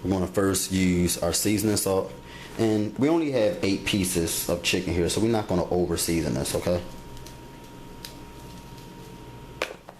We're gonna first use our seasoning salt. And we only have 8 pieces of chicken here, so we're not gonna over season this, okay?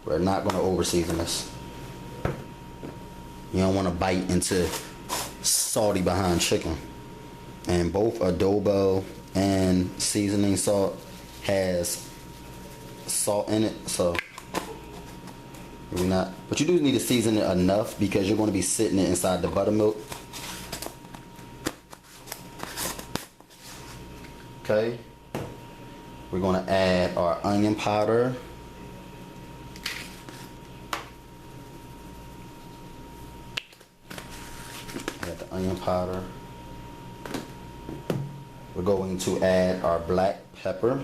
We're not gonna over season this. You don't wanna bite into salty behind chicken. And both adobo and seasoning salt has salt in it, so we're not, but you do need to season it enough because you're going to be sitting it inside the buttermilk. Okay, we're going to add our onion powder. Add the onion powder. We're going to add our black pepper.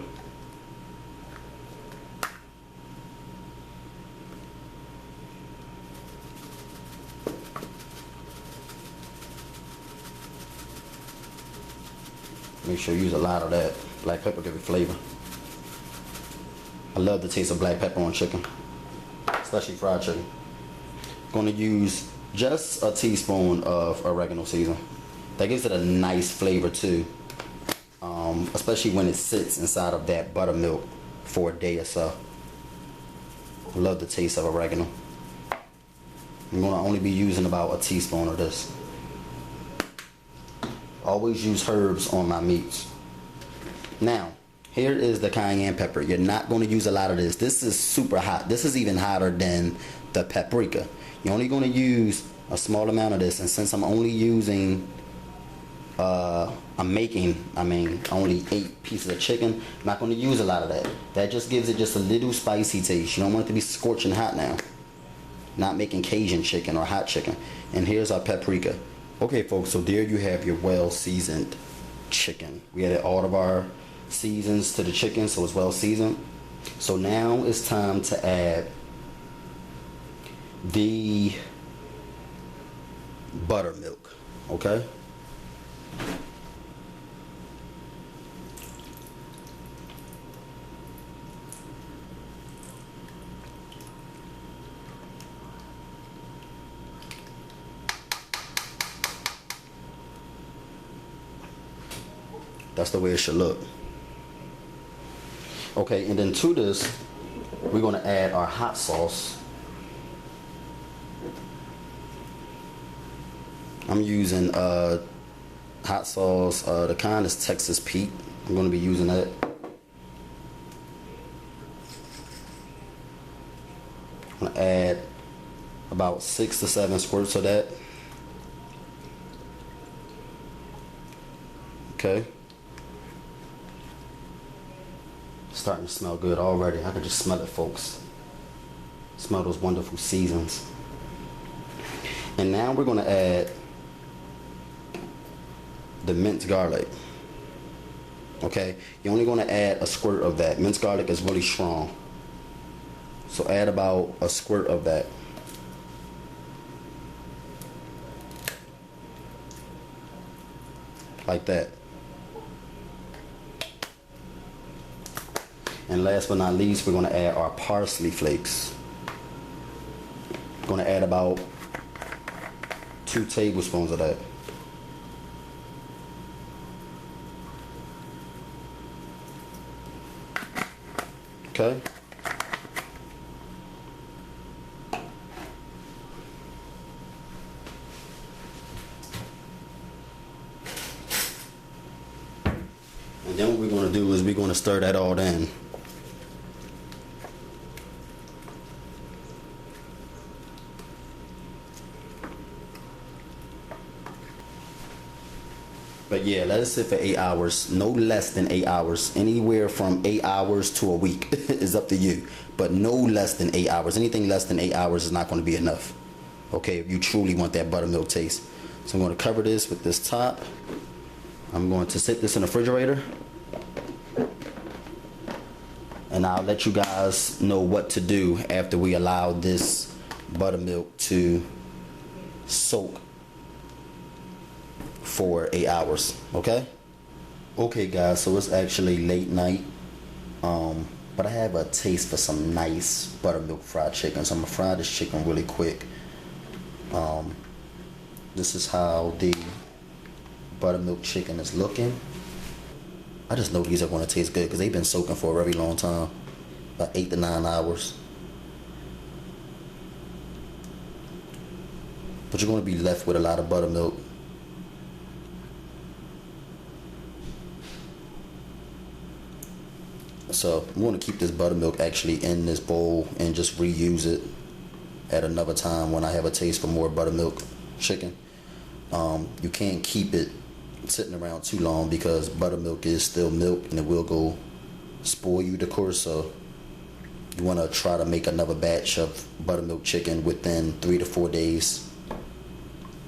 Make sure you use a lot of that. Black pepper give it flavor. I love the taste of black pepper on chicken, especially fried chicken. Going to use just a teaspoon of oregano season. That gives it a nice flavor too, especially when it sits inside of that buttermilk for a day or so. I love the taste of oregano. I'm going to only be using about a teaspoon of this. Always use herbs on my meats. Now, here is the cayenne pepper. You're not going to use a lot of this. This is super hot. This is even hotter than the paprika. You're only going to use a small amount of this. And since I'm only using, only 8 pieces of chicken, I'm not going to use a lot of that. That just gives it just a little spicy taste. You don't want it to be scorching hot now. Not making Cajun chicken or hot chicken. And here's our paprika. Okay folks, so there you have your well seasoned chicken. We added all of our seasons to the chicken, so it's well seasoned. So now it's time to add the buttermilk, okay? That's the way it should look. Okay, and then to this, we're going to add our hot sauce. I'm using hot sauce, the kind is Texas Pete. I'm going to be using that. I'm going to add about 6 to 7 squirts of that. Okay. Starting to smell good already. I can just smell it, folks. Smell those wonderful seasons. And now we're going to add the minced garlic. Okay, you're only going to add a squirt of that. Minced garlic is really strong, so add about a squirt of that. Like that. And last but not least, we're going to add our parsley flakes. I'm going to add about 2 tablespoons of that. Okay. And then what we're going to do is we're going to stir that all in. But yeah, let it sit for 8 hours, no less than 8 hours. Anywhere from 8 hours to a week is up to you, but no less than 8 hours. Anything less than 8 hours is not going to be enough. Okay, if you truly want that buttermilk taste. So I'm going to cover this with this top. I'm going to sit this in the refrigerator. And I'll let you guys know what to do after we allow this buttermilk to soak for 8 hours. Okay guys, so it's actually late night, but I have a taste for some nice buttermilk fried chicken, so I'm gonna fry this chicken really quick. This is how the buttermilk chicken is looking. I just know these are going to taste good because they've been soaking for a very long time, about 8 to 9 hours. But you're going to be left with a lot of buttermilk. So I'm going to keep this buttermilk actually in this bowl and just reuse it at another time when I have a taste for more buttermilk chicken. You can't keep it sitting around too long because buttermilk is still milk and it will go spoil you, of course. So you want to try to make another batch of buttermilk chicken within 3 to 4 days,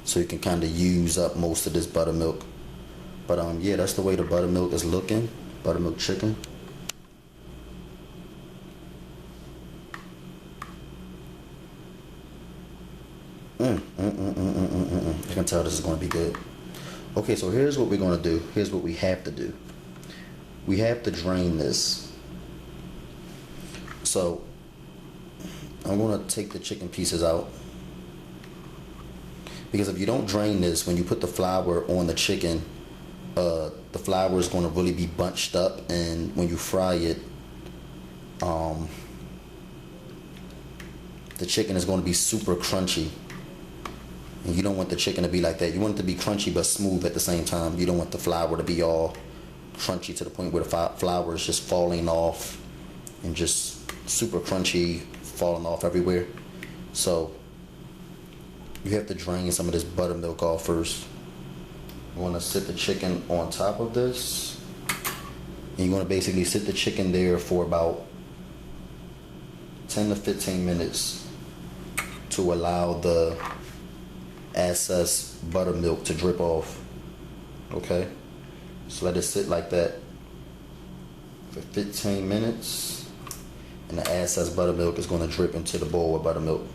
so you can kind of use up most of this buttermilk. But yeah, that's the way the buttermilk is looking. Buttermilk chicken. I can tell this is going to be good. Okay, so here's what we're going to do. Here's what we have to do. We have to drain this. So I'm going to take the chicken pieces out, because if you don't drain this, when you put the flour on the chicken, the flour is going to really be bunched up, and when you fry it, the chicken is going to be super crunchy. And you don't want the chicken to be like that. You want it to be crunchy but smooth at the same time. You don't want the flour to be all crunchy to the point where the flour is just falling off and just super crunchy, falling off everywhere. So you have to drain some of this buttermilk off first. You want to sit the chicken on top of this, and you want to basically sit the chicken there for about 10 to 15 minutes to allow the excess buttermilk to drip off. Okay, so let it sit like that for 15 minutes, and the excess buttermilk is going to drip into the bowl of buttermilk.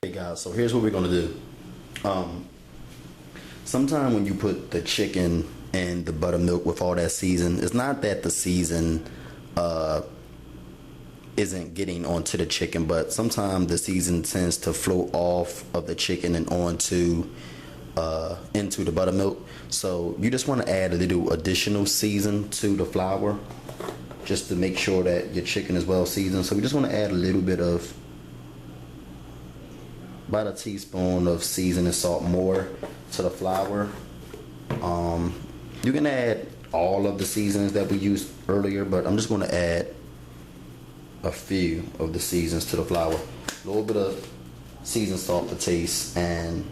Hey guys, so here's what we're gonna do. Sometime when you put the chicken and the buttermilk with all that season, it's not that the season isn't getting onto the chicken, but sometimes the season tends to flow off of the chicken and onto into the buttermilk. So you just want to add a little additional season to the flour just to make sure that your chicken is well seasoned. So we just want to add a little bit of, about a teaspoon of seasoning salt more to the flour. You can add all of the seasonings that we used earlier, but I'm just going to add a few of the seasons to the flour. A little bit of seasoned salt to taste, and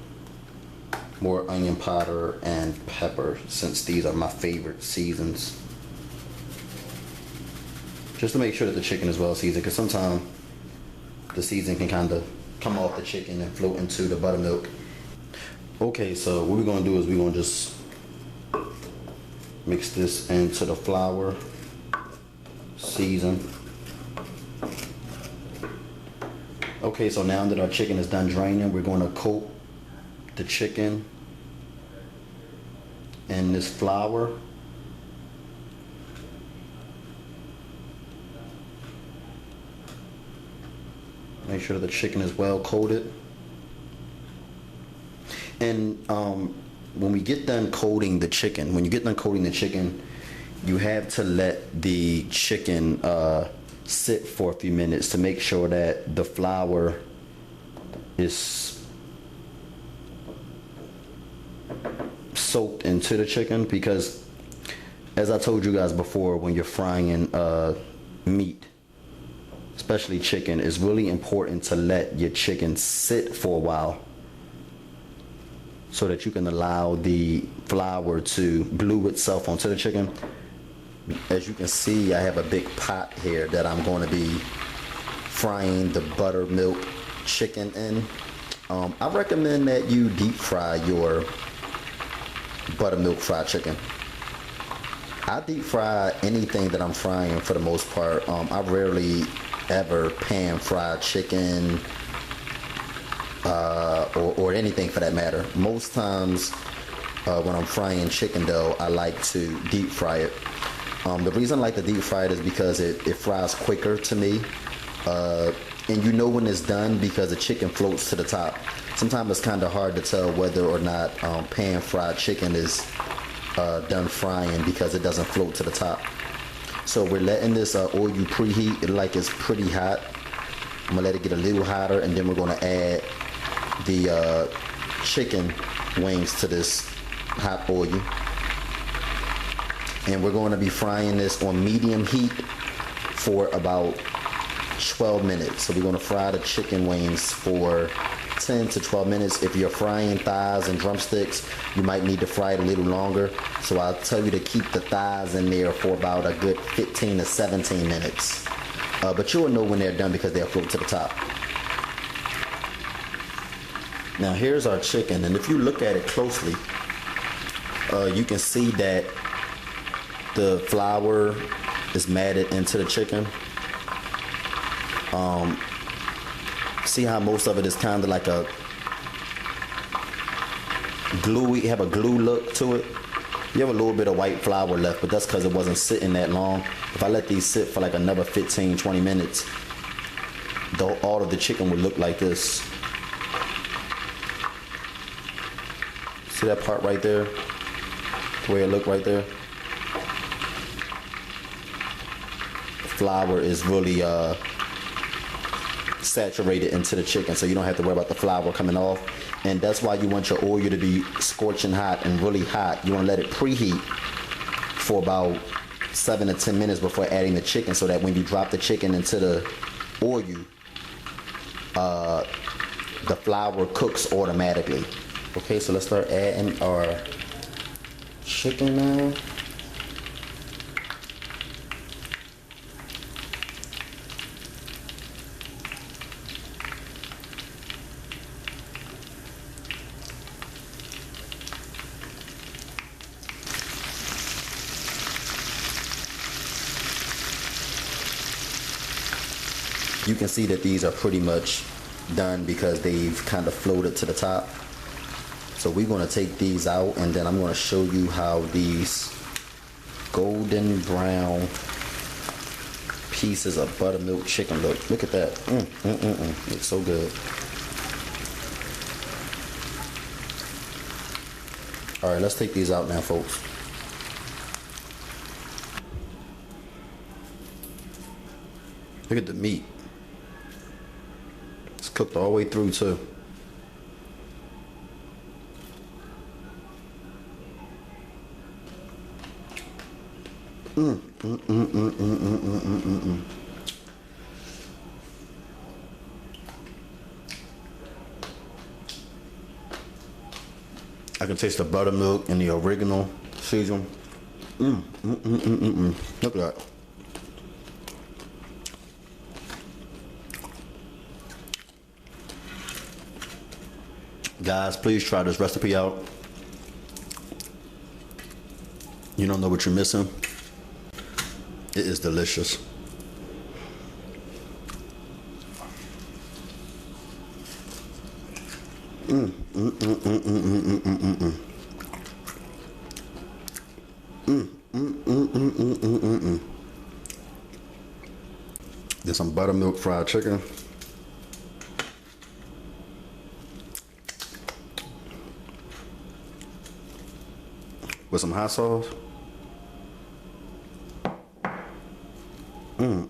more onion powder and pepper, since these are my favorite seasons. Just to make sure that the chicken is well seasoned, because sometimes the seasoning can kind of come off the chicken and float into the buttermilk. Okay, so what we're going to do is we're going to just mix this into the flour, season. Okay, so now that our chicken is done draining, we're going to coat the chicken in this flour. Make sure the chicken is well coated. And when we get done coating the chicken, you have to let the chicken sit for a few minutes to make sure that the flour is soaked into the chicken, because as I told you guys before, when you're frying meat, especially chicken, it's really important to let your chicken sit for a while so that you can allow the flour to glue itself onto the chicken. As you can see, I have a big pot here that I'm going to be frying the buttermilk chicken in. I recommend that you deep fry your buttermilk fried chicken. I deep fry anything that I'm frying for the most part. I rarely ever pan fried chicken. or anything for that matter. Most times when I'm frying chicken though, I like to deep fry it. The reason I like to deep fry it is because it fries quicker to me. And you know when it's done because the chicken floats to the top. Sometimes it's kind of hard to tell whether or not pan fried chicken is done frying because it doesn't float to the top. So we're letting this oil preheat. Like it's pretty hot. I'm gonna let it get a little hotter, and then we're gonna add the chicken wings to this hot oil. And we're going to be frying this on medium heat for about 12 minutes. So we're going to fry the chicken wings for 10 to 12 minutes. If you're frying thighs and drumsticks, you might need to fry it a little longer. So I'll tell you to keep the thighs in there for about a good 15 to 17 minutes. But you'll know when they're done because they'll float to the top. Now here's our chicken, and if you look at it closely, you can see that the flour is matted into the chicken. See how most of it is kind of like a gluey, have a glue look to it. You have a little bit of white flour left, but that's because it wasn't sitting that long. If I let these sit for like another 15, 20 minutes, all of the chicken would look like this. See that part right there? The way it looked right there? Flour is really saturated into the chicken, so you don't have to worry about the flour coming off. And that's why you want your oil to be scorching hot and really hot. You want to let it preheat for about 7 to 10 minutes before adding the chicken, so that when you drop the chicken into the oil, the flour cooks automatically. Okay, so let's start adding our chicken now. You can see that these are pretty much done because they've kind of floated to the top. So we're going to take these out, and then I'm going to show you how these golden brown pieces of buttermilk chicken look. Look at that. It's so good. All right, let's take these out now, folks. Look at the meat. It's cooked all the way through too. I can taste the buttermilk and the oregano season. Look at that. Guys, please try this recipe out. You don't know what you're missing. It is delicious. There's some buttermilk fried chicken. With some hot sauce. Mm.